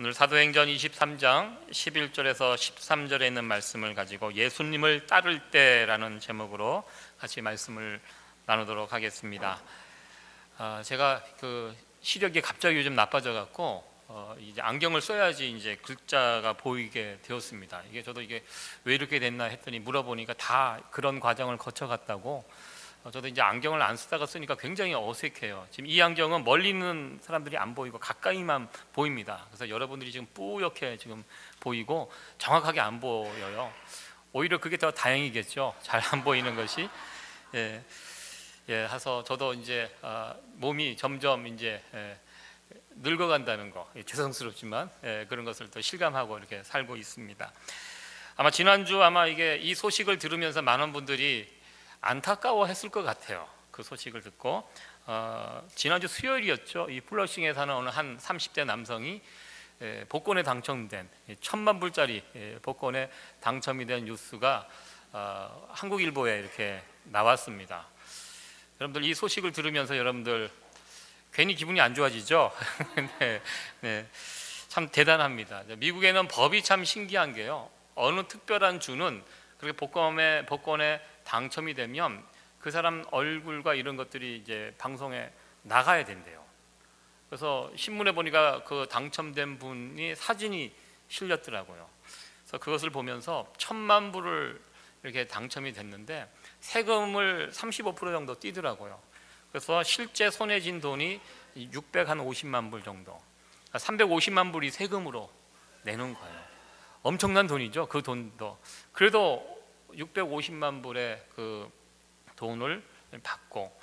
오늘 사도행전 23장 11절에서 13절에 있는 말씀을 가지고 예수님을 따를 때라는 제목으로 같이 말씀을 나누도록 하겠습니다. 제가 시력이 갑자기 요즘 나빠져 갖고 이제 안경을 써야지 이제 글자가 보이게 되었습니다. 저도 왜 이렇게 됐나 했더니 물어보니까 다 그런 과정을 거쳐갔다고. 저도 이제 안경을 안 쓰다가 쓰니까 굉장히 어색해요. 지금 이 안경은 멀리 있는 사람들이 안 보이고 가까이만 보입니다. 그래서 여러분들이 지금 뿌옇게 지금 보이고 정확하게 안 보여요. 오히려 그게 더 다행이겠죠. 잘 안 보이는 것이. 해서 저도 이제 몸이 점점 이제 늙어간다는 거, 죄송스럽지만 그런 것을 또 실감하고 이렇게 살고 있습니다. 아마 지난주 이 소식을 들으면서 많은 분들이 안타까워했을 것 같아요. 그 소식을 듣고 지난주 수요일이었죠. 이 플러싱에 사는 어느 한 30대 남성이 복권에 당첨된 1,000만 불짜리 복권에 당첨이 된 뉴스가 한국일보에 이렇게 나왔습니다. 여러분들 이 소식을 들으면서 여러분들 괜히 기분이 안 좋아지죠? 네, 참 대단합니다. 미국에는 법이 참 신기한 게요. 어느 특별한 주는 그렇게 복권에 당첨이 되면 그 사람 얼굴과 이런 것들이 이제 방송에 나가야 된대요. 그래서 신문에 보니까 그 당첨된 분이 사진이 실렸더라고요. 그래서 그것을 보면서 1,000만 불을 이렇게 당첨이 됐는데 세금을 35% 정도 떼더라고요. 그래서 실제 손에 쥔 돈이 650만 불 정도, 350만 불이 세금으로 내는 거예요. 엄청난 돈이죠. 그 돈도. 그래도 650만 불의 그 돈을 받고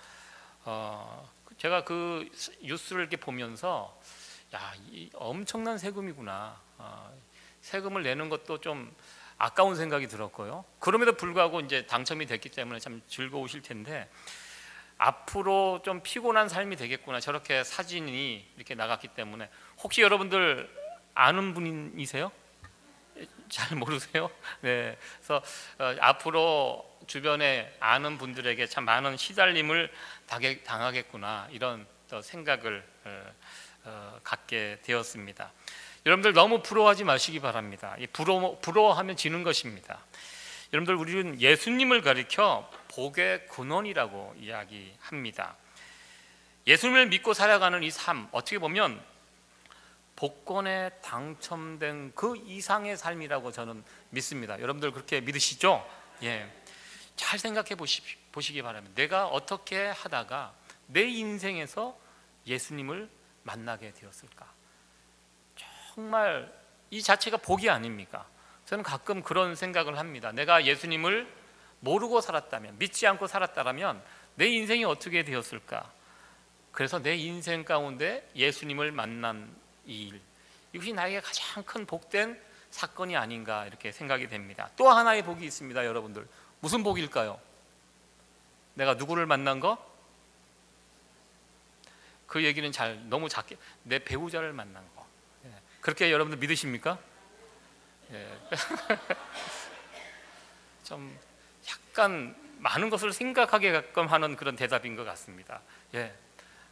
제가 그 뉴스를 이렇게 보면서 이 엄청난 세금이구나. 세금을 내는 것도 좀 아까운 생각이 들었고요. 그럼에도 불구하고 이제 당첨이 됐기 때문에 참 즐거우실 텐데 앞으로 좀 피곤한 삶이 되겠구나. 저렇게 사진이 이렇게 나갔기 때문에. 혹시 여러분들 아는 분이세요? 잘 모르세요? 네. 그래서 앞으로 주변에 아는 분들에게 참 많은 시달림을 당하겠구나, 이런 또 생각을 갖게 되었습니다. 여러분들 너무 부러워하지 마시기 바랍니다. 부러워하면 지는 것입니다. 여러분들, 우리는 예수님을 가리켜 복의 근원이라고 이야기합니다. 예수님을 믿고 살아가는 이 삶, 어떻게 보면 복권에 당첨된 그 이상의 삶이라고 저는 믿습니다. 여러분들 그렇게 믿으시죠? 잘 생각해 보시기 바랍니다. 내가 어떻게 하다가 내 인생에서 예수님을 만나게 되었을까? 정말 이 자체가 복이 아닙니까? 저는 가끔 그런 생각을 합니다. 내가 예수님을 모르고 살았다면, 믿지 않고 살았다면 내 인생이 어떻게 되었을까? 그래서 내 인생 가운데 예수님을 만난 이 일, 이것이 나에게 가장 큰 복된 사건이 아닌가, 이렇게 생각이 됩니다. 또 하나의 복이 있습니다. 여러분들, 무슨 복일까요? 내가 누구를 만난 거? 그 얘기는 너무 작게, 내 배우자를 만난 거. 그렇게 여러분들 믿으십니까? 좀 약간 많은 것을 생각하게끔 하는 그런 대답인 것 같습니다.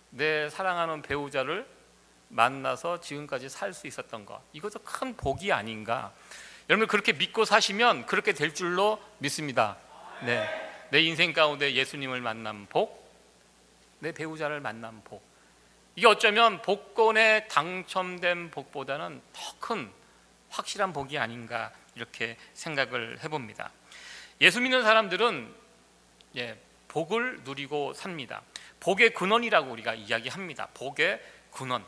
내 사랑하는 배우자를 만나서 지금까지 살 수 있었던 것, 이것도 큰 복이 아닌가. 여러분 그렇게 믿고 사시면 그렇게 될 줄로 믿습니다. 내 인생 가운데 예수님을 만난 복, 내 배우자를 만난 복, 이게 어쩌면 복권에 당첨된 복보다는 더 큰 확실한 복이 아닌가, 이렇게 생각을 해봅니다. 예수 믿는 사람들은 복을 누리고 삽니다. 복의 근원이라고 우리가 이야기합니다. 복의 근원,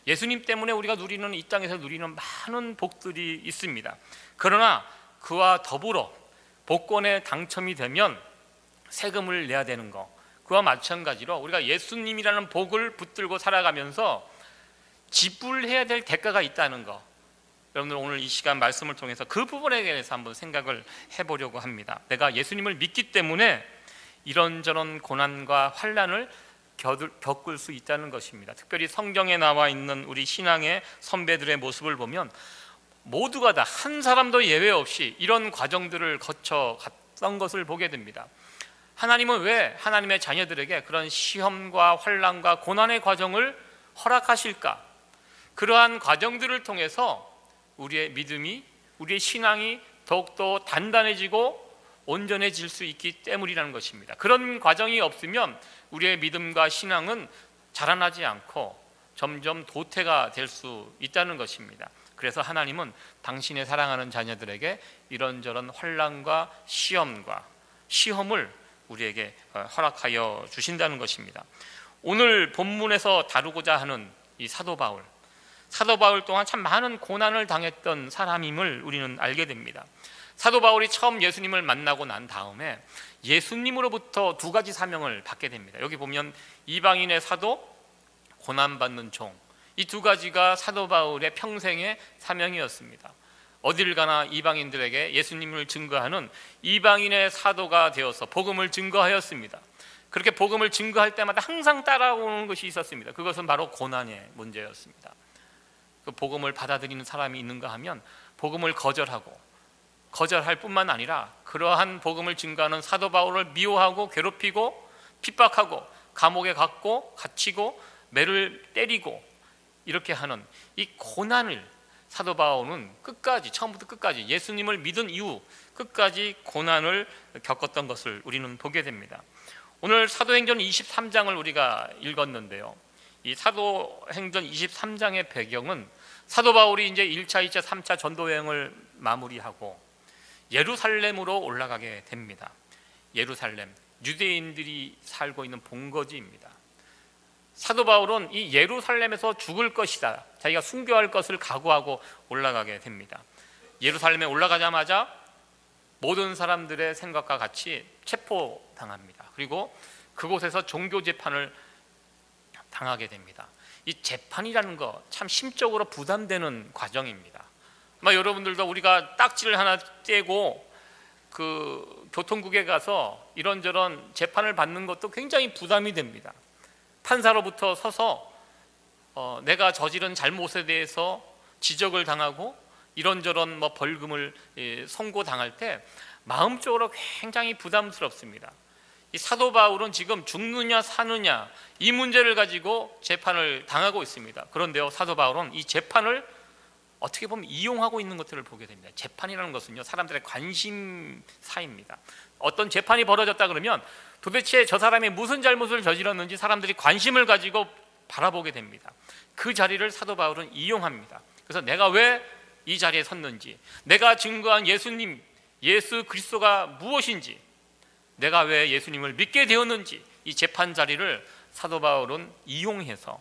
예수님 때문에 우리가 누리는, 이 땅에서 누리는 많은 복들이 있습니다. 그러나 그와 더불어 복권에 당첨이 되면 세금을 내야 되는 거, 그와 마찬가지로 우리가 예수님이라는 복을 붙들고 살아가면서 지불해야 될 대가가 있다는 거, 여러분들 오늘 이 시간 말씀을 통해서 그 부분에 대해서 한번 생각을 해보려고 합니다. 내가 예수님을 믿기 때문에 이런저런 고난과 환난을 겪을 수 있다는 것입니다. 특별히 성경에 나와 있는 우리 신앙의 선배들의 모습을 보면 모두가 다 한 사람도 예외 없이 이런 과정들을 거쳐 갔던 것을 보게 됩니다. 하나님은 왜 하나님의 자녀들에게 그런 시험과 환난과 고난의 과정을 허락하실까? 그러한 과정들을 통해서 우리의 믿음이, 우리의 신앙이 더욱더 단단해지고 온전해질 수 있기 때문이라는 것입니다. 그런 과정이 없으면 우리의 믿음과 신앙은 자라나지 않고 점점 도태가 될 수 있다는 것입니다. 그래서 하나님은 당신의 사랑하는 자녀들에게 이런저런 환난과 시험을 우리에게 허락하여 주신다는 것입니다. 오늘 본문에서 다루고자 하는 이 사도 바울 또한 참 많은 고난을 당했던 사람임을 우리는 알게 됩니다. 사도 바울이 처음 예수님을 만나고 난 다음에 예수님으로부터 두 가지 사명을 받게 됩니다. 여기 보면 이방인의 사도, 고난받는 종, 이 두 가지가 사도 바울의 평생의 사명이었습니다. 어딜 가나 이방인들에게 예수님을 증거하는 이방인의 사도가 되어서 복음을 증거하였습니다. 그렇게 복음을 증거할 때마다 항상 따라오는 것이 있었습니다. 그것은 바로 고난의 문제였습니다. 그 복음을 받아들이는 사람이 있는가 하면 복음을 거절할 뿐만 아니라 그러한 복음을 증거하는 사도 바울을 미워하고 괴롭히고 핍박하고 감옥에 갇히고 매를 때리고 이렇게 하는 이 고난을 사도 바울은 처음부터 끝까지 예수님을 믿은 이후 끝까지 고난을 겪었던 것을 우리는 보게 됩니다. 오늘 사도행전 23장을 우리가 읽었는데요, 이 사도행전 23장의 배경은 사도 바울이 이제 1차, 2차, 3차 전도 여행을 마무리하고 예루살렘으로 올라가게 됩니다. 예루살렘, 유대인들이 살고 있는 본거지입니다. 사도 바울은 이 예루살렘에서 죽을 것이다, 자기가 순교할 것을 각오하고 올라가게 됩니다. 예루살렘에 올라가자마자 모든 사람들의 생각과 같이 체포당합니다. 그리고 그곳에서 종교 재판을 당하게 됩니다. 이 재판이라는 거 참 심적으로 부담되는 과정입니다. 여러분들도 우리가 딱지를 하나 떼고 그 교통국에 가서 이런저런 재판을 받는 것도 굉장히 부담이 됩니다. 판사로부터 서서 내가 저지른 잘못에 대해서 지적을 당하고 이런저런 벌금을 선고당할 때 마음적으로 굉장히 부담스럽습니다. 이 사도 바울은 지금 죽느냐 사느냐 이 문제를 가지고 재판을 당하고 있습니다. 그런데요, 사도 바울은 이 재판을 어떻게 보면 이용하고 있는 것들을 보게 됩니다. 재판이라는 것은요, 사람들의 관심사입니다. 어떤 재판이 벌어졌다 그러면 도대체 저 사람이 무슨 잘못을 저질렀는지 사람들이 관심을 가지고 바라보게 됩니다. 그 자리를 사도 바울은 이용합니다. 그래서 내가 왜 이 자리에 섰는지, 내가 증거한 예수 그리스도가 무엇인지, 내가 왜 예수님을 믿게 되었는지, 이 재판 자리를 사도 바울은 이용해서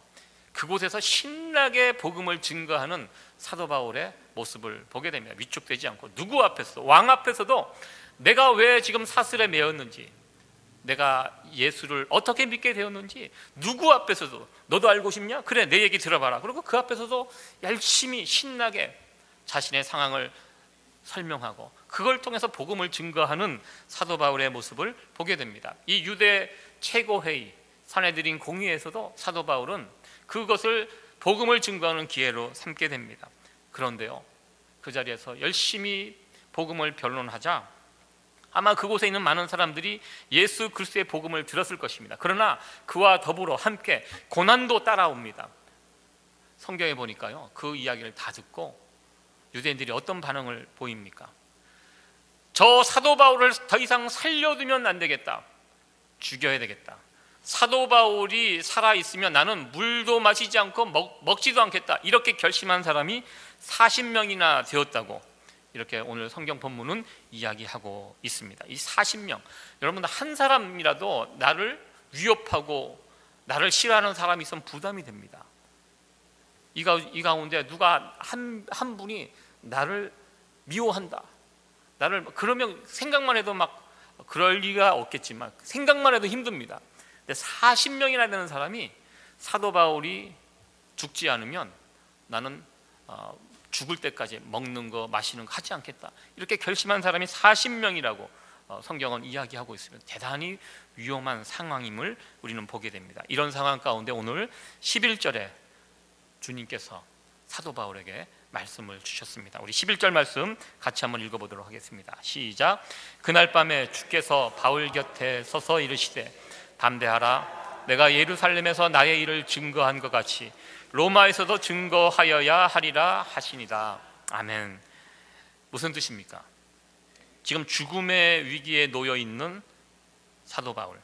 그곳에서 신나게 복음을 증거하는 사도 바울의 모습을 보게 됩니다. 위축되지 않고 누구 앞에서, 왕 앞에서도 내가 왜 지금 사슬에 매였는지, 내가 예수를 어떻게 믿게 되었는지 누구 앞에서도 너도 알고 싶냐? 그래, 내 얘기 들어봐라. 그리고 그 앞에서도 열심히 신나게 자신의 상황을 설명하고 그걸 통해서 복음을 증거하는 사도 바울의 모습을 보게 됩니다. 이 유대 최고회의 산헤드린 공의에서도 사도 바울은 그것을 복음을 증거하는 기회로 삼게 됩니다. 그런데요, 그 자리에서 열심히 복음을 변론하자 아마 그곳에 있는 많은 사람들이 예수 그리스도의 복음을 들었을 것입니다. 그러나 그와 더불어 함께 고난도 따라옵니다. 성경에 보니까요, 그 이야기를 다 듣고 유대인들이 어떤 반응을 보입니까? 저 사도 바울을 더 이상 살려두면 안 되겠다, 죽여야 되겠다. 사도 바울이 살아있으면 나는 물도 마시지 않고 먹지도 않겠다, 이렇게 결심한 사람이 40명이나 되었다고 이렇게 오늘 성경 본문은 이야기하고 있습니다. 이 40명, 여러분들 한 사람이라도 나를 위협하고 나를 싫어하는 사람이 있으면 부담이 됩니다. 이 가운데 누가 한 분이 나를 미워한다, 그러면 생각만 해도 막 그럴 리가 없겠지만 생각만 해도 힘듭니다. 근데 40명이나 되는 사람이 사도 바울이 죽지 않으면 나는 죽을 때까지 먹는 거 마시는 거 하지 않겠다, 이렇게 결심한 사람이 40명이라고 성경은 이야기하고 있습니다. 대단히 위험한 상황임을 우리는 보게 됩니다. 이런 상황 가운데 오늘 11절에 주님께서 사도 바울에게 말씀을 주셨습니다. 우리 11절 말씀 같이 한번 읽어보도록 하겠습니다. 시작. 그날 밤에 주께서 바울 곁에 서서 이르시되 담대하라, 내가 예루살렘에서 나의 일을 증거한 것 같이 로마에서도 증거하여야 하리라 하시니라. 아멘. 무슨 뜻입니까? 지금 죽음의 위기에 놓여 있는 사도 바울,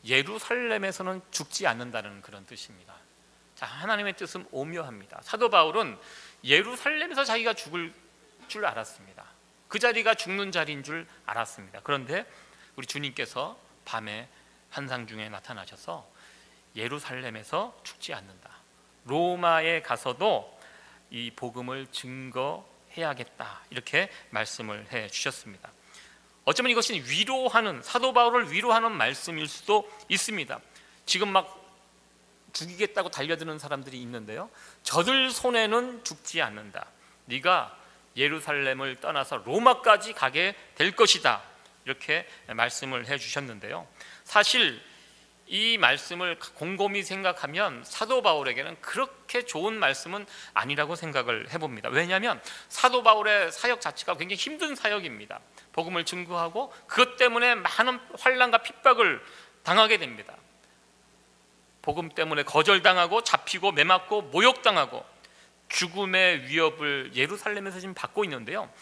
예루살렘에서는 죽지 않는다는 그런 뜻입니다. 자, 하나님의 뜻은 오묘합니다. 사도 바울은 예루살렘에서 자기가 죽을 줄 알았습니다. 그 자리가 죽는 자리인 줄 알았습니다. 그런데 우리 주님께서 밤에 환상 중에 나타나셔서 예루살렘에서 죽지 않는다, 로마에 가서도 이 복음을 증거해야겠다, 이렇게 말씀을 해 주셨습니다. 어쩌면 이것이 위로하는, 사도 바울을 위로하는 말씀일 수도 있습니다. 지금 막 죽이겠다고 달려드는 사람들이 있는데요, 저들 손에는 죽지 않는다, 네가 예루살렘을 떠나서 로마까지 가게 될 것이다, 이렇게 말씀을 해 주셨는데요, 사실 이 말씀을 곰곰이 생각하면 사도 바울에게는 그렇게 좋은 말씀은 아니라고 생각을 해봅니다. 왜냐하면 사도 바울의 사역 자체가 굉장히 힘든 사역입니다. 복음을 증거하고 그것 때문에 많은 환난과 핍박을 당하게 됩니다. 복음 때문에 거절당하고 잡히고 매맞고 모욕당하고 죽음의 위협을 예루살렘에서 지금 받고 있는데요,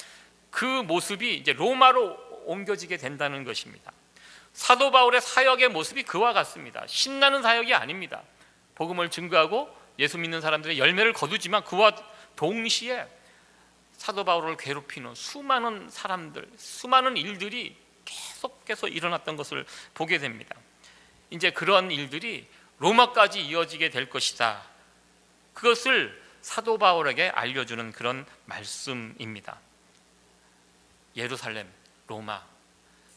그 모습이 이제 로마로 옮겨지게 된다는 것입니다. 사도 바울의 사역의 모습이 그와 같습니다. 신나는 사역이 아닙니다. 복음을 증거하고 예수 믿는 사람들의 열매를 거두지만 그와 동시에 사도 바울을 괴롭히는 수많은 사람들, 수많은 일들이 계속해서 일어났던 것을 보게 됩니다. 이제 그런 일들이 로마까지 이어지게 될 것이다, 그것을 사도 바울에게 알려주는 그런 말씀입니다. 예루살렘, 로마,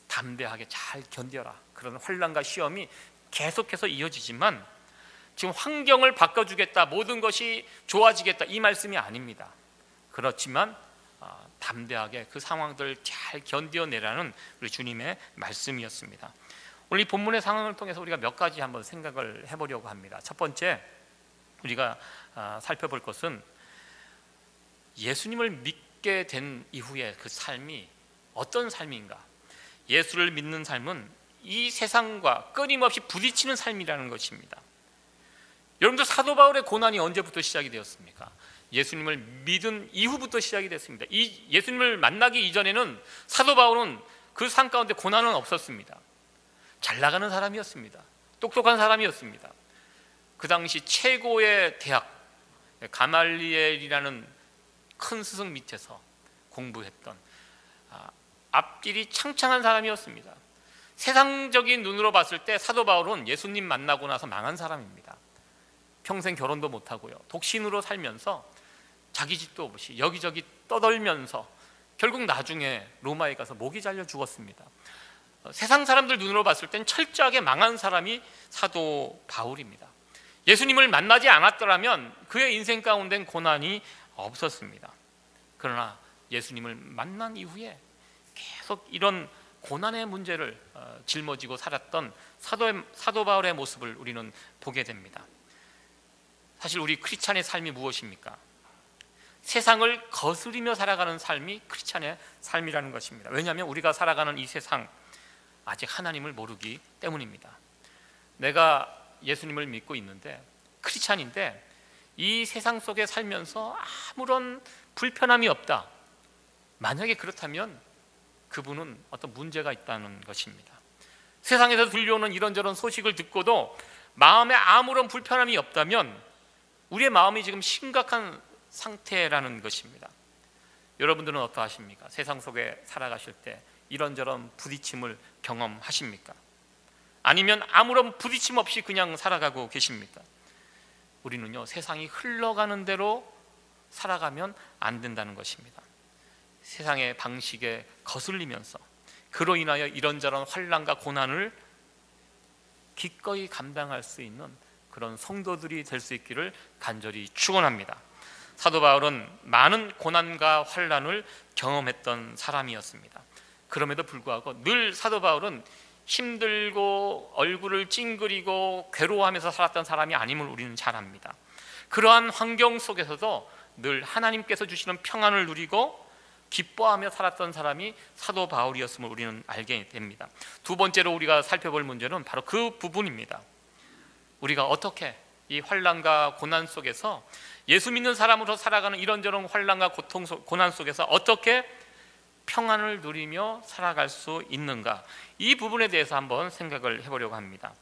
담대하게 잘 견뎌라. 그런 환난과 시험이 계속해서 이어지지만 지금 환경을 바꿔주겠다, 모든 것이 좋아지겠다, 이 말씀이 아닙니다. 그렇지만 담대하게 그 상황들을 잘 견뎌내라는 우리 주님의 말씀이었습니다. 오늘 이 본문의 상황을 통해서 우리가 몇 가지 한번 생각을 해보려고 합니다. 첫 번째, 우리가 살펴볼 것은 예수님을 믿게 된 이후의 그 삶이 어떤 삶인가. 예수를 믿는 삶은 이 세상과 끊임없이 부딪히는 삶이라는 것입니다. 여러분들, 사도 바울의 고난이 언제부터 시작이 되었습니까? 예수님을 믿은 이후부터 시작이 됐습니다. 이 예수님을 만나기 이전에는 사도 바울은 그 삶 가운데 고난은 없었습니다. 잘 나가는 사람이었습니다. 똑똑한 사람이었습니다. 그 당시 최고의 대학 가말리엘이라는 큰 스승 밑에서 공부했던 앞길이 창창한 사람이었습니다. 세상적인 눈으로 봤을 때 사도 바울은 예수님 만나고 나서 망한 사람입니다. 평생 결혼도 못하고요, 독신으로 살면서 자기 집도 없이 여기저기 떠돌면서 결국 나중에 로마에 가서 목이 잘려 죽었습니다. 세상 사람들 눈으로 봤을 땐 철저하게 망한 사람이 사도 바울입니다. 예수님을 만나지 않았더라면 그의 인생 가운데는 고난이 없었습니다. 그러나 예수님을 만난 이후에 계속 이런 고난의 문제를 짊어지고 살았던 사도 바울의 모습을 우리는 보게 됩니다. 사실 우리 크리스찬의 삶이 무엇입니까? 세상을 거스리며 살아가는 삶이 크리스찬의 삶이라는 것입니다. 왜냐하면 우리가 살아가는 이 세상, 아직 하나님을 모르기 때문입니다. 내가 예수님을 믿고 있는데, 크리스찬인데 이 세상 속에 살면서 아무런 불편함이 없다, 만약에 그렇다면 그분은 어떤 문제가 있다는 것입니다. 세상에서 들려오는 이런저런 소식을 듣고도 마음에 아무런 불편함이 없다면 우리의 마음이 지금 심각한 상태라는 것입니다. 여러분들은 어떠하십니까? 세상 속에 살아가실 때 이런저런 부딪힘을 경험하십니까? 아니면 아무런 부딪힘 없이 그냥 살아가고 계십니까? 우리는요, 세상이 흘러가는 대로 살아가면 안 된다는 것입니다. 세상의 방식에 거슬리면서 그로 인하여 이런저런 환난과 고난을 기꺼이 감당할 수 있는 그런 성도들이 될 수 있기를 간절히 축원합니다. 사도 바울은 많은 고난과 환난을 경험했던 사람이었습니다. 그럼에도 불구하고 늘 사도 바울은 힘들고 얼굴을 찡그리고 괴로워하면서 살았던 사람이 아님을 우리는 잘 압니다. 그러한 환경 속에서도 늘 하나님께서 주시는 평안을 누리고 기뻐하며 살았던 사람이 사도 바울이었음을 우리는 알게 됩니다. 두 번째로 우리가 살펴볼 문제는 바로 그 부분입니다. 우리가 어떻게 이 환난과 고난 속에서 예수 믿는 사람으로 살아가는 이런저런 환난과 고통, 고난 속에서 어떻게 평안을 누리며 살아갈 수 있는가, 이 부분에 대해서 한번 생각을 해보려고 합니다.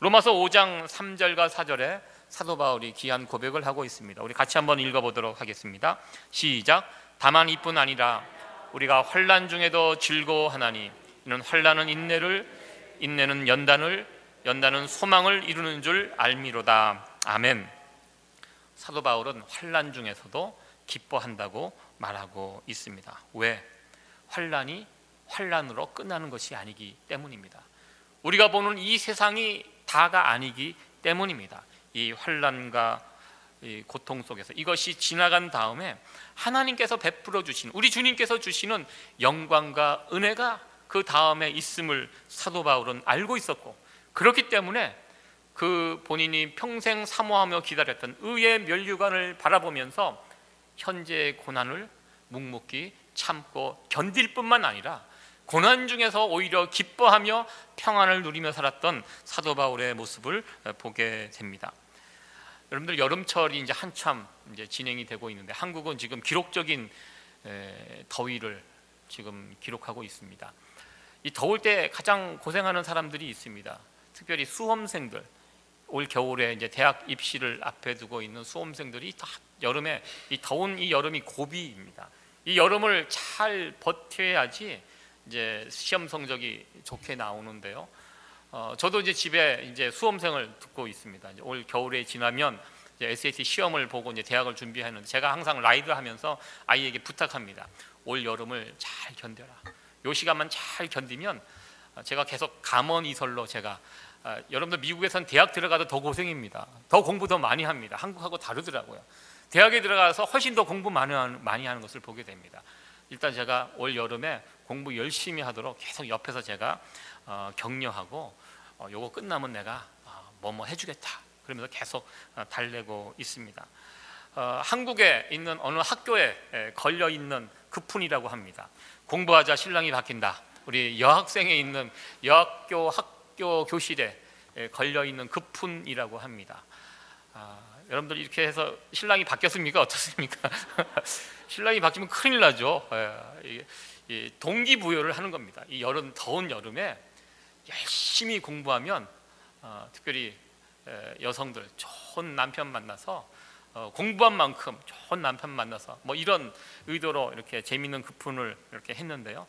로마서 5장 3절과 4절에 사도 바울이 귀한 고백을 하고 있습니다. 우리 같이 한번 읽어보도록 하겠습니다. 시작. 다만 이뿐 아니라 우리가 환난 중에도 즐거워하나니 이는 환난은 인내를, 인내는 연단을, 연단은 소망을 이루는 줄 알미로다. 아멘. 사도 바울은 환난 중에서도 기뻐한다고 말하고 있습니다. 왜? 환난이 환난으로 끝나는 것이 아니기 때문입니다. 우리가 보는 이 세상이 다가 아니기 때문입니다. 이 환난과 이 고통 속에서 이것이 지나간 다음에 하나님께서 베풀어 주신, 우리 주님께서 주시는 영광과 은혜가 그 다음에 있음을 사도 바울은 알고 있었고, 그렇기 때문에 그 본인이 평생 사모하며 기다렸던 의의 면류관을 바라보면서 현재의 고난을 묵묵히 참고 견딜 뿐만 아니라 고난 중에서 오히려 기뻐하며 평안을 누리며 살았던 사도 바울의 모습을 보게 됩니다. 여러분들, 여름철이 이제 한참 이제 진행이 되고 있는데 한국은 지금 기록적인 더위를 지금 기록하고 있습니다. 이 더울 때 가장 고생하는 사람들이 있습니다. 특별히 수험생들, 올 겨울에 이제 대학 입시를 앞에 두고 있는 수험생들이 다 여름에, 이 더운 이 여름이 고비입니다. 이 여름을 잘 버텨야지 이제 시험 성적이 좋게 나오는데요. 저도 이제 집에 이제 수험생을 듣고 있습니다. 이제 올 겨울에 지나면 이제 SAT 시험을 보고 이제 대학을 준비하는데 제가 항상 라이드하면서 아이에게 부탁합니다. 올 여름을 잘 견뎌라. 요 시간만 잘 견디면, 제가 계속 감원 이설로 제가 여러분들 미국에선 대학 들어가도 더 고생입니다. 더 공부 더 많이 합니다. 한국하고 다르더라고요. 대학에 들어가서 훨씬 더 공부 많이 하는 것을 보게 됩니다. 일단 제가 올 여름에 공부 열심히 하도록 계속 옆에서 제가 격려하고, 요거 끝나면 내가 뭐뭐 해주겠다 그러면서 계속 달래고 있습니다. 한국에 있는 어느 학교에 걸려있는 급훈이라고 합니다. 공부하자 신랑이 바뀐다. 우리 여학생에 있는 여학교 학교 교실에 걸려있는 급훈이라고 합니다. 여러분들 이렇게 해서 신랑이 바뀌었습니까? 어떻습니까? 신랑이 바뀌면 큰일 나죠. 동기부여를 하는 겁니다. 이 여름, 더운 여름에 열심히 공부하면, 특별히 여성들 좋은 남편 만나서 공부한 만큼 좋은 남편 만나서 뭐 이런 의도로 이렇게 재미있는 급훈을 이렇게 했는데요.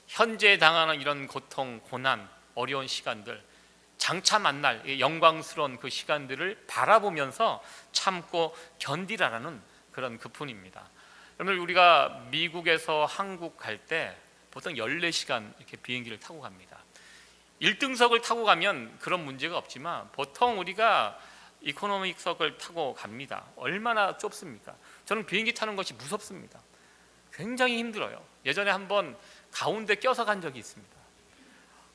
현재 당하는 이런 고통, 고난, 어려운 시간들, 장차 만날 영광스러운 그 시간들을 바라보면서 참고 견디라라는 그런 급훈입니다. 여러분, 우리가 미국에서 한국 갈 때 보통 14시간 이렇게 비행기를 타고 갑니다. 1등석을 타고 가면 그런 문제가 없지만 보통 우리가 이코노믹석을 타고 갑니다. 얼마나 좁습니까? 저는 비행기 타는 것이 무섭습니다. 굉장히 힘들어요. 예전에 한번 가운데 껴서 간 적이 있습니다.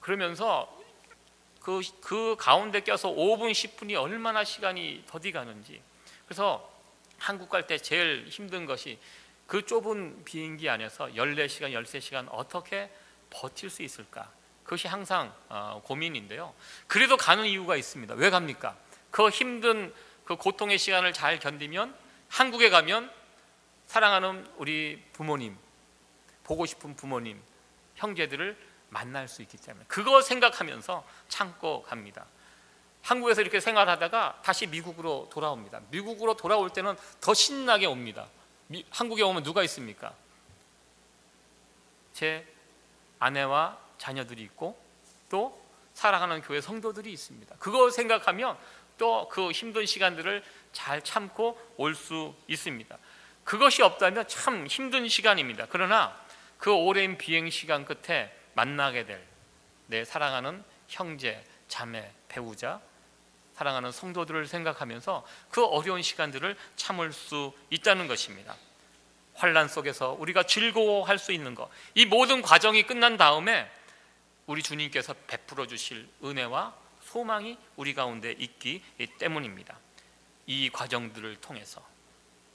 그러면서 그 가운데 껴서 5분, 10분이 얼마나 시간이 더디 가는지. 그래서 한국 갈 때 제일 힘든 것이 그 좁은 비행기 안에서 14시간, 13시간 어떻게 버틸 수 있을까? 그것이 항상 고민인데요. 그래도 가는 이유가 있습니다. 왜 갑니까? 그 힘든 그 고통의 시간을 잘 견디면 한국에 가면 사랑하는 우리 부모님, 보고 싶은 부모님, 형제들을 만날 수 있기 때문에 그거 생각하면서 참고 갑니다. 한국에서 이렇게 생활하다가 다시 미국으로 돌아옵니다. 미국으로 돌아올 때는 더 신나게 옵니다. 한국에 오면 누가 있습니까? 제 아내와 자녀들이 있고 또 사랑하는 교회 성도들이 있습니다. 그거 생각하면 또 그 힘든 시간들을 잘 참고 올 수 있습니다. 그것이 없다면 참 힘든 시간입니다. 그러나 그 오랜 비행 시간 끝에 만나게 될 내 사랑하는 형제, 자매, 배우자, 사랑하는 성도들을 생각하면서 그 어려운 시간들을 참을 수 있다는 것입니다. 환난 속에서 우리가 즐거워할 수 있는 것, 이 모든 과정이 끝난 다음에 우리 주님께서 베풀어 주실 은혜와 소망이 우리 가운데 있기 때문입니다. 이 과정들을 통해서,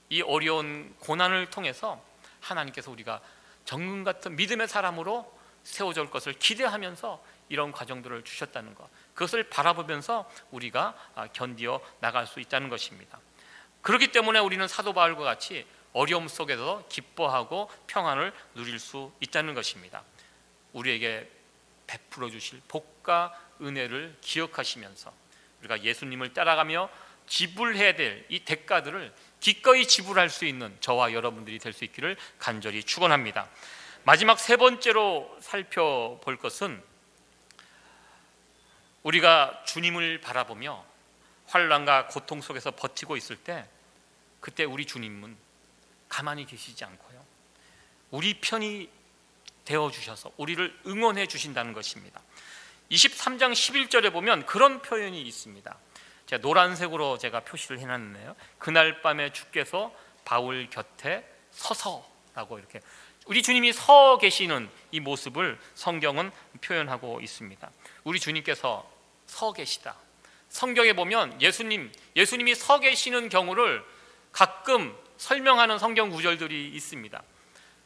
이 어려운 고난을 통해서 하나님께서 우리가 정금 같은 믿음의 사람으로 세워질 것을 기대하면서 이런 과정들을 주셨다는 것, 그것을 바라보면서 우리가 견디어 나갈 수 있다는 것입니다. 그렇기 때문에 우리는 사도 바울과 같이 어려움 속에서 기뻐하고 평안을 누릴 수 있다는 것입니다. 우리에게 베풀어 주실 복과 은혜를 기억하시면서 우리가 예수님을 따라가며 지불해야 될 이 대가들을 기꺼이 지불할 수 있는 저와 여러분들이 될 수 있기를 간절히 축원합니다. 마지막 세 번째로 살펴볼 것은 우리가 주님을 바라보며 환난과 고통 속에서 버티고 있을 때 그때 우리 주님은 가만히 계시지 않고요, 우리 편이 되어주셔서 우리를 응원해 주신다는 것입니다. 23장 11절에 보면 그런 표현이 있습니다. 제가 노란색으로 제가 표시를 해놨네요. 그날 밤에 주께서 바울 곁에 서서라고 이렇게 우리 주님이 서 계시는 이 모습을 성경은 표현하고 있습니다. 우리 주님께서 서 계시다. 성경에 보면 예수님이 서 계시는 경우를 가끔 설명하는 성경 구절들이 있습니다.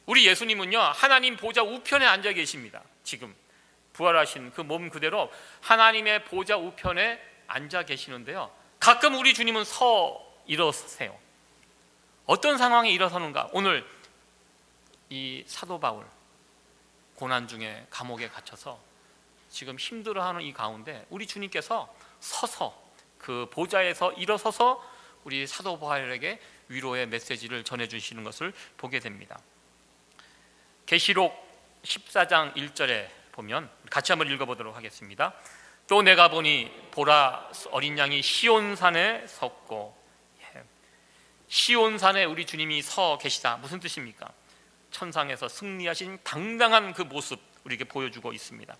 우리 예수님은요, 하나님 보좌 우편에 앉아 계십니다. 지금 부활하신 그 몸 그대로 하나님의 보좌 우편에 앉아 계시는데요, 가끔 우리 주님은 서 일어서세요. 어떤 상황에 일어서는가? 오늘 이 사도 바울 고난 중에 감옥에 갇혀서 지금 힘들어하는 이 가운데 우리 주님께서 서서 그 보좌에서 일어서서 우리 사도 바울에게 위로의 메시지를 전해주시는 것을 보게 됩니다. 계시록 14장 1절에 보면 같이 한번 읽어보도록 하겠습니다. 또 내가 보니 보라 어린 양이 시온산에 섰고, 시온산에 우리 주님이 서 계시다. 무슨 뜻입니까? 천상에서 승리하신 당당한 그 모습 우리에게 보여주고 있습니다.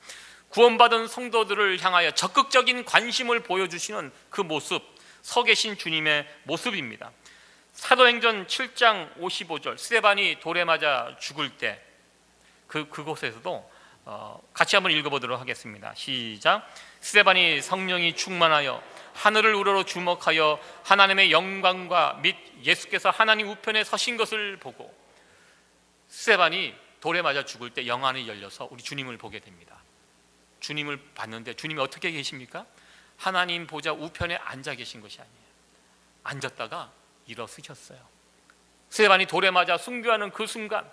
구원받은 성도들을 향하여 적극적인 관심을 보여주시는 그 모습, 서 계신 주님의 모습입니다. 사도행전 7장 55절 스데반이 돌에 맞아 죽을 때 그곳에서도 같이 한번 읽어보도록 하겠습니다. 시작. 스데반이 성령이 충만하여 하늘을 우러러 주목하여 하나님의 영광과 및 예수께서 하나님 우편에 서신 것을 보고, 스데반이 돌에 맞아 죽을 때 영안이 열려서 우리 주님을 보게 됩니다. 주님을 봤는데 주님이 어떻게 계십니까? 하나님 보좌 우편에 앉아 계신 것이 아니에요. 앉았다가 일어서셨어요. 스데반이 돌에 맞아 순교하는 그 순간,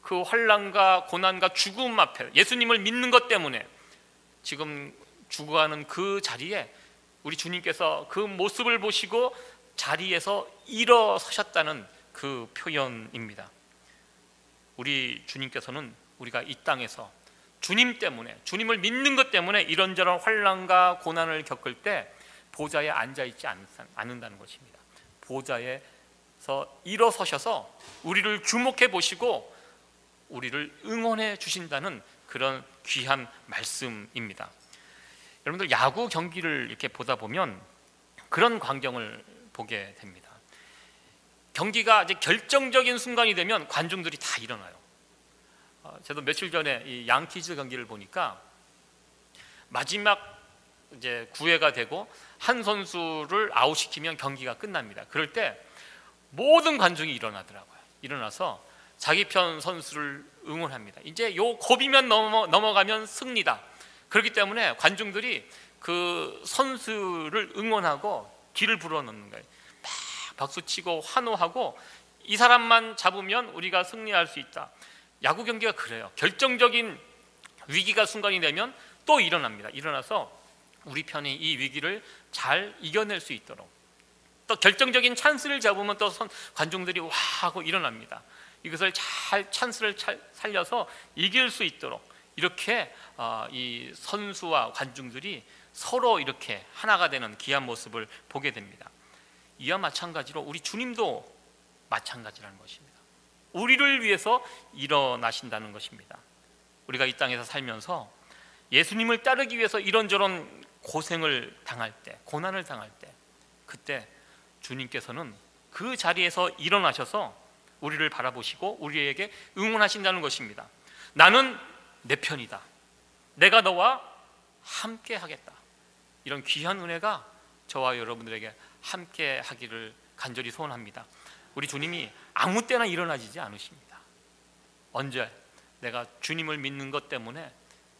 그 환난과 고난과 죽음 앞에 예수님을 믿는 것 때문에 지금 죽어가는 그 자리에 우리 주님께서 그 모습을 보시고 자리에서 일어서셨다는 그 표현입니다. 우리 주님께서는 우리가 이 땅에서 주님 때문에, 주님을 믿는 것 때문에 이런저런 환난과 고난을 겪을 때 보좌에 앉아있지 않는다는 것입니다. 보좌에서 일어서셔서 우리를 주목해 보시고 우리를 응원해 주신다는 그런 귀한 말씀입니다. 여러분들 야구 경기를 이렇게 보다 보면 그런 광경을 보게 됩니다. 경기가 이제 결정적인 순간이 되면 관중들이 다 일어나요. 저도 며칠 전에 이 양키즈 경기를 보니까 마지막 이제 9회가 되고 한 선수를 아웃시키면 경기가 끝납니다. 그럴 때 모든 관중이 일어나더라고요. 일어나서 자기 편 선수를 응원합니다. 이제 요 고비면 넘어가면 승리다. 그렇기 때문에 관중들이 그 선수를 응원하고 뒤를 불어넣는 거예요. 막 박수치고 환호하고 이 사람만 잡으면 우리가 승리할 수 있다. 야구 경기가 그래요. 결정적인 위기가 순간이 되면 또 일어납니다. 일어나서 우리 편이 이 위기를 잘 이겨낼 수 있도록, 또 결정적인 찬스를 잡으면 또 관중들이 와 하고 일어납니다. 이것을 잘 찬스를 살려서 이길 수 있도록 이렇게 이 선수와 관중들이 서로 이렇게 하나가 되는 귀한 모습을 보게 됩니다. 이와 마찬가지로 우리 주님도 마찬가지라는 것입니다. 우리를 위해서 일어나신다는 것입니다. 우리가 이 땅에서 살면서 예수님을 따르기 위해서 이런저런 고생을 당할 때, 고난을 당할 때, 그때 주님께서는 그 자리에서 일어나셔서 우리를 바라보시고 우리에게 응원하신다는 것입니다. 나는 내 편이다. 내가 너와 함께 하겠다. 이런 귀한 은혜가 저와 여러분들에게 함께 하기를 간절히 소원합니다. 우리 주님이 아무 때나 일어나지지 않으십니다. 언제? 내가 주님을 믿는 것 때문에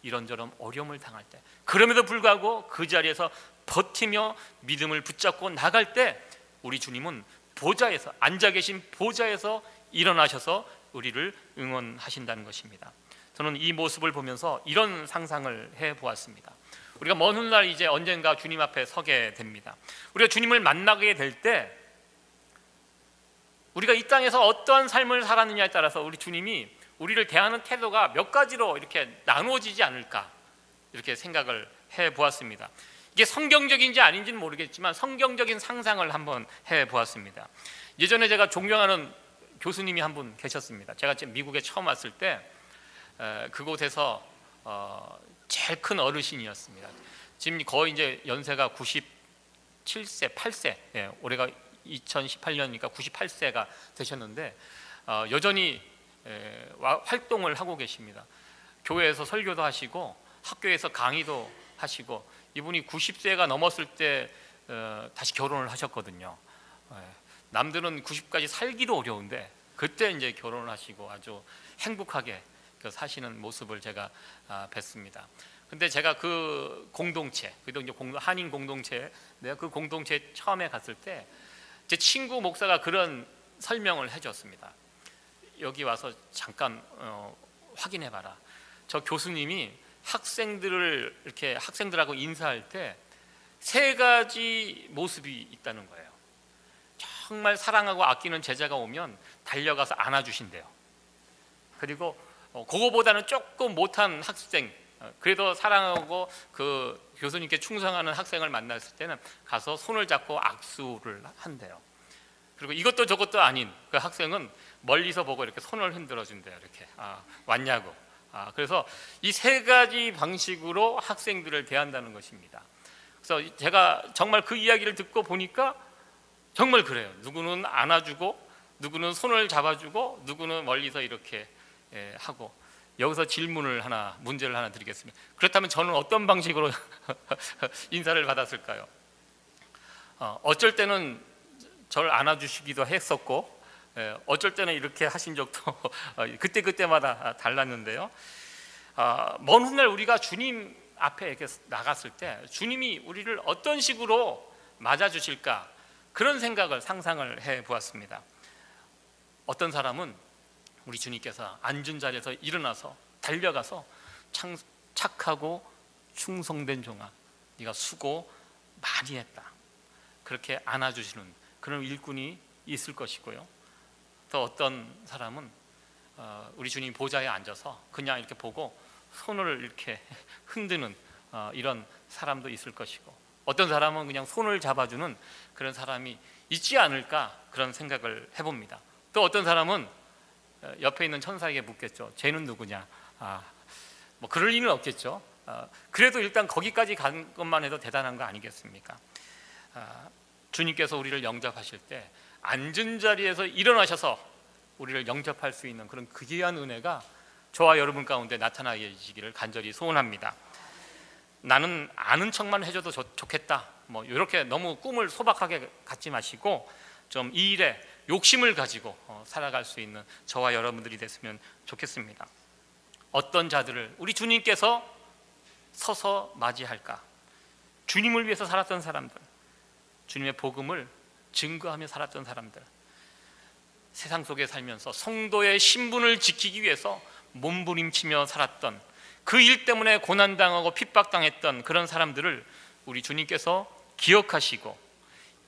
이런저런 어려움을 당할 때, 그럼에도 불구하고 그 자리에서 버티며 믿음을 붙잡고 나갈 때 우리 주님은 보좌에서, 앉아 계신 보좌에서 일어나셔서 우리를 응원하신다는 것입니다. 저는 이 모습을 보면서 이런 상상을 해보았습니다. 우리가 먼 훗날 이제 언젠가 주님 앞에 서게 됩니다. 우리가 주님을 만나게 될 때 우리가 이 땅에서 어떠한 삶을 살았느냐에 따라서 우리 주님이 우리를 대하는 태도가 몇 가지로 이렇게 나누어지지 않을까, 이렇게 생각을 해보았습니다. 이게 성경적인지 아닌지는 모르겠지만 성경적인 상상을 한번 해보았습니다. 예전에 제가 존경하는 교수님이 한 분 계셨습니다. 제가 지금 미국에 처음 왔을 때 그곳에서 제일 큰 어르신이었습니다. 지금 거의 이제 연세가 97세, 8세, 올해가 2018년이니까 98세가 되셨는데 여전히 활동을 하고 계십니다. 교회에서 설교도 하시고 학교에서 강의도 하시고, 이분이 90세가 넘었을 때 다시 결혼을 하셨거든요. 남들은 90까지 살기도 어려운데 그때 이제 결혼을 하시고 아주 행복하게 사시는 모습을 제가 뵀습니다. 근데 제가 그 공동체, 그래도 이제 한인 공동체, 내가 그 공동체에 처음에 갔을 때 제 친구 목사가 그런 설명을 해줬습니다. 여기 와서 잠깐 확인해봐라. 저 교수님이 학생들을 이렇게 학생들하고 인사할 때 세 가지 모습이 있다는 거예요. 정말 사랑하고 아끼는 제자가 오면 달려가서 안아주신대요. 그리고 그거보다는 조금 못한 학생, 그래도 사랑하고 그 교수님께 충성하는 학생을 만났을 때는 가서 손을 잡고 악수를 한대요. 그리고 이것도 저것도 아닌 그 학생은 멀리서 보고 이렇게 손을 흔들어 준대요. 이렇게 왔냐고. 그래서 이 세 가지 방식으로 학생들을 대한다는 것입니다. 그래서 제가 정말 그 이야기를 듣고 보니까 정말 그래요. 누구는 안아주고, 누구는 손을 잡아주고, 누구는 멀리서 이렇게 하고. 여기서 문제를 하나 드리겠습니다. 그렇다면 저는 어떤 방식으로 인사를 받았을까요? 어쩔 때는 저를 안아주시기도 했었고, 어쩔 때는 이렇게 하신 적도 그때마다 달랐는데요. 먼 훗날 우리가 주님 앞에 이렇게 나갔을 때 주님이 우리를 어떤 식으로 맞아주실까, 그런 생각을 상상을 해보았습니다. 어떤 사람은 우리 주님께서 앉은 자리에서 일어나서 달려가서 착하고 충성된 종아, 네가 수고 많이 했다, 그렇게 안아주시는 그런 일꾼이 있을 것이고요. 또 어떤 사람은 우리 주님 보좌에 앉아서 그냥 이렇게 보고 손을 이렇게 흔드는 이런 사람도 있을 것이고, 어떤 사람은 그냥 손을 잡아주는 그런 사람이 있지 않을까, 그런 생각을 해봅니다. 또 어떤 사람은 옆에 있는 천사에게 묻겠죠. 쟤는 누구냐? 뭐 그럴 리는 없겠죠. 그래도 일단 거기까지 간 것만 해도 대단한 거 아니겠습니까? 주님께서 우리를 영접하실 때 앉은 자리에서 일어나셔서 우리를 영접할 수 있는 그런 귀한 은혜가 저와 여러분 가운데 나타나시기를 간절히 소원합니다. 나는 아는 척만 해줘도 좋겠다, 뭐 이렇게 너무 꿈을 소박하게 갖지 마시고 좀 이 일에 욕심을 가지고 살아갈 수 있는 저와 여러분들이 됐으면 좋겠습니다. 어떤 자들을 우리 주님께서 서서 맞이할까? 주님을 위해서 살았던 사람들, 주님의 복음을 증거하며 살았던 사람들, 세상 속에 살면서 성도의 신분을 지키기 위해서 몸부림치며 살았던, 그 일 때문에 고난당하고 핍박당했던 그런 사람들을 우리 주님께서 기억하시고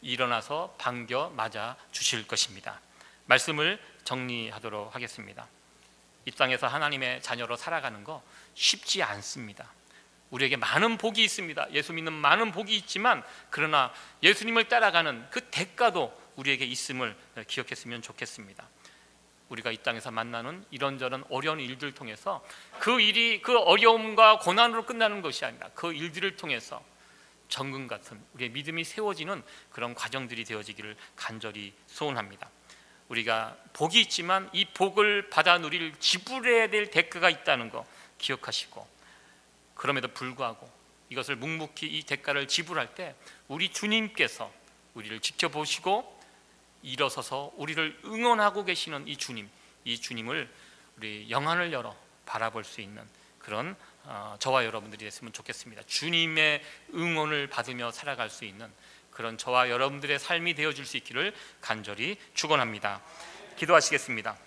일어나서 반겨 맞아 주실 것입니다. 말씀을 정리하도록 하겠습니다. 이 땅에서 하나님의 자녀로 살아가는 거 쉽지 않습니다. 우리에게 많은 복이 있습니다. 예수 믿는 많은 복이 있지만, 그러나 예수님을 따라가는 그 대가도 우리에게 있음을 기억했으면 좋겠습니다. 우리가 이 땅에서 만나는 이런저런 어려운 일들을 통해서 그 일이 그 어려움과 고난으로 끝나는 것이 아니라 그 일들을 통해서 정금 같은 우리의 믿음이 세워지는 그런 과정들이 되어지기를 간절히 소원합니다. 우리가 복이 있지만 이 복을 받아 누릴 지불해야 될 대가가 있다는 거 기억하시고, 그럼에도 불구하고 이것을 묵묵히 이 대가를 지불할 때 우리 주님께서 우리를 지켜보시고 일어서서 우리를 응원하고 계시는 이 주님을 우리 영안을 열어 바라볼 수 있는 그런 저와 여러분들이 됐으면 좋겠습니다. 주님의 응원을 받으며 살아갈 수 있는 그런 저와 여러분들의 삶이 되어줄 수 있기를 간절히 축원합니다. 기도하시겠습니다.